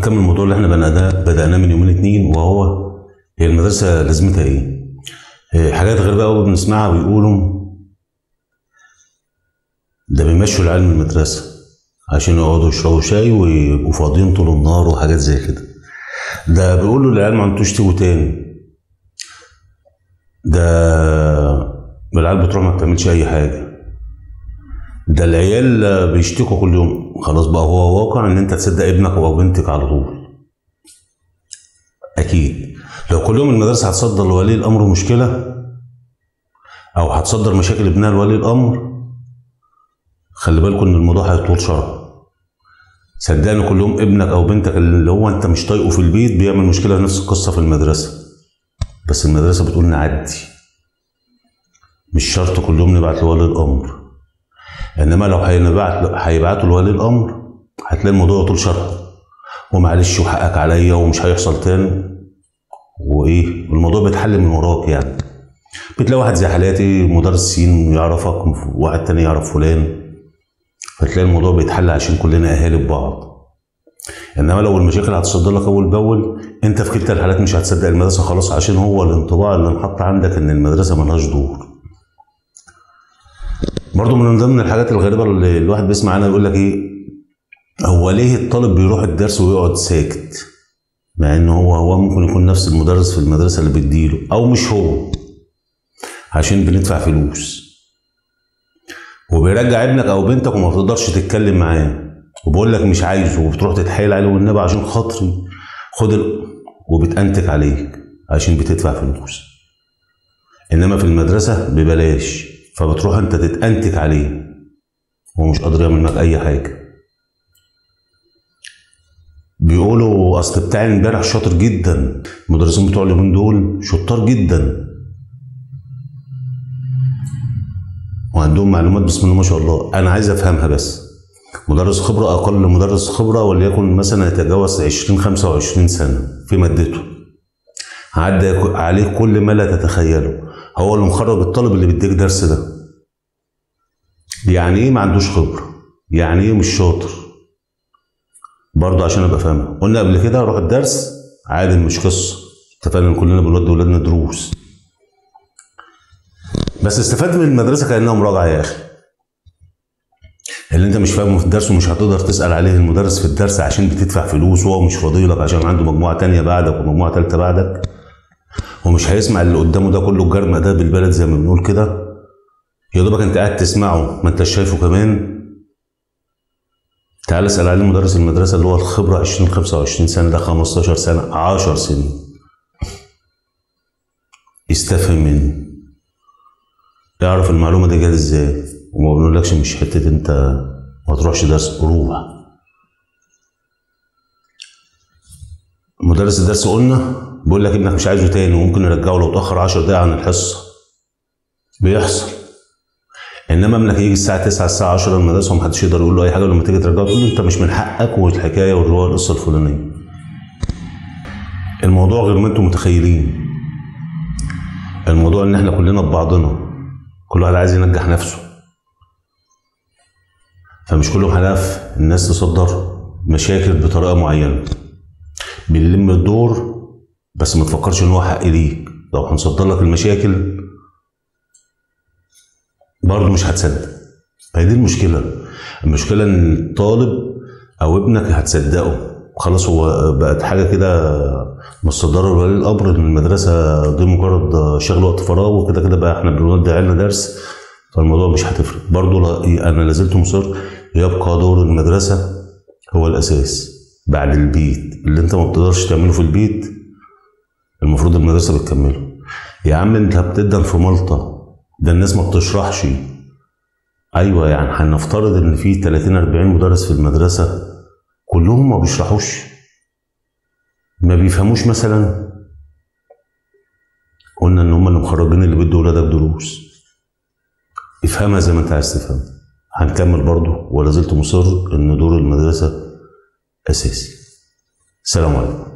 هنكمل الموضوع اللي احنا بدأناه من يومين اتنين، وهو هي المدرسة لازمتها ايه؟ حاجات غريبة قوي بنسمعها، بيقولوا ده بيمشوا العيال من المدرسة عشان يقعدوا يشربوا شاي ويبقوا فاضيين طول النهار وحاجات زي كده. ده بيقولوا للعيال ما انتوش تيجوا تاني، ده العيال بتروح ما بتعملش أي حاجة، ده العيال بيشتكوا كل يوم. خلاص بقى هو واقع ان انت تصدق ابنك او بنتك على طول. اكيد لو كل يوم المدرسه هتصدر لولي الامر مشكله او هتصدر مشاكل ابنها لولي الامر، خلي بالكم ان الموضوع هيطول شرح. صدقني كل يوم ابنك او بنتك اللي هو انت مش طايقه في البيت بيعمل مشكله نفس القصه في المدرسه، بس المدرسه بتقول نعدي، مش شرط كل يوم نبعت لولي الامر. انما لو هيبعتوا لولي الامر هتلاقي الموضوع طول شرح، ومعلش وحقك عليا ومش هيحصل تاني، وايه والموضوع بيتحل من وراك. يعني بتلاقي واحد زي حالاتي مدرس سين يعرفك، واحد تاني يعرف فلان، فتلاقي الموضوع بيتحل عشان كلنا اهالي ببعض. انما لو المشاكل هتصدر لك اول باول، انت في كلتا الحالات مش هتصدق المدرسه خلاص، عشان هو الانطباع اللي انحط عندك ان المدرسه ملهاش دور. برضه من ضمن الحاجات الغريبه اللي الواحد بيسمع عنها يقول لك ايه، هو ليه الطالب بيروح الدرس ويقعد ساكت؟ مع ان هو ممكن يكون نفس المدرس في المدرسه اللي بيديله، او مش هو، عشان بندفع فلوس وبيرجع ابنك او بنتك وما بتقدرش تتكلم معاه، وبقول لك مش عايزه، وبتروح تتحايل عليه والنبي عشان خاطري خد وبتأنتك عليك عشان بتدفع فلوس. انما في المدرسه ببلاش، فبتروح انت تتأنتك عليه ومش قادر يعمل معاك اي حاجه. بيقولوا اصل بتاعي امبارح شاطر جدا، المدرسين بتوع اليومين دول شطار جدا وعندهم معلومات بسم الله ما شاء الله. انا عايز افهمها بس، مدرس خبره اقل مدرس خبره وليكن مثلا يتجاوز 20-25 سنه في مادته، عدى عليه كل ما لا تتخيله، هو اللي مخرج الطالب اللي بيديك درس ده. يعني ايه ما عندوش خبره؟ يعني ايه مش شاطر؟ برضه عشان ابقى فاهمها، قلنا قبل كده روح الدرس عادي، مش قصه، اتفقنا ان كلنا بنودي ولادنا دروس، بس استفاد من المدرسه كانها مراجعه يا اخي. اللي انت مش فاهمه في الدرس ومش هتقدر تسال عليه المدرس في الدرس عشان بتدفع فلوس، وهو مش فاضيلك عشان عنده مجموعه تانيه بعدك ومجموعه تالته بعدك، ومش هيسمع اللي قدامه ده كله الجرم ده بالبلد زي ما بنقول كده، يا دوبك انت قاعد تسمعه ما انتش شايفه كمان. تعال اسال عليه مدرس المدرسه اللي هو الخبره 20-25 سنه، ده 15 سنه 10 سنين، يستفهم منه، يعرف المعلومه دي جت ازاي، وما بنقولكش مش حته انت ما تروحش درس، روح. مدرس الدرس قلنا بيقول لك ابنك مش عايزه تاني وممكن يرجعه لو اتاخر 10 دقايق عن الحصه، بيحصل. انما ابنك يجي الساعه 9 الساعه 10 المدرسه ومحدش يقدر يقول له اي حاجه، ولما تيجي ترجعه تقول له انت مش من حقك والحكايه والروايه القصه الفلانيه. الموضوع غير ما انتم متخيلين، الموضوع ان احنا كلنا ببعضنا، كل واحد عايز ينجح نفسه، فمش كل يوم هنقف الناس تصدر مشاكل بطريقه معينه. بنلم الدور بس ما تفكرش ان هو حق ليك، لو هنصدر لك المشاكل برضه مش هتصدق. هي دي المشكله ان الطالب او ابنك هتصدقه خلاص، هو بقت حاجه كده مصدره لولي الامر ان المدرسه دي مجرد شغل وقت فراغ، وكده كده بقى احنا بنودي عيالنا درس، فالموضوع مش هتفرق. برضه انا لازلت مصر، يبقى دور المدرسه هو الاساس بعد البيت. اللي انت ما بتقدرش تعمله في البيت المفروض المدرسه بتكمله. يا عم انت بتدن في ملطه، ده الناس ما بتشرحش. ايوه يعني هنفترض ان في 30-40 مدرس في المدرسه كلهم ما بيشرحوش، ما بيفهموش مثلا، قلنا ان هم اللي مخرجين اللي بيدوا ولادك دروس. افهمها زي ما انت عايز تفهم. هنكمل برضه ولا زلت مصر ان دور المدرسه اساسي. السلام عليكم.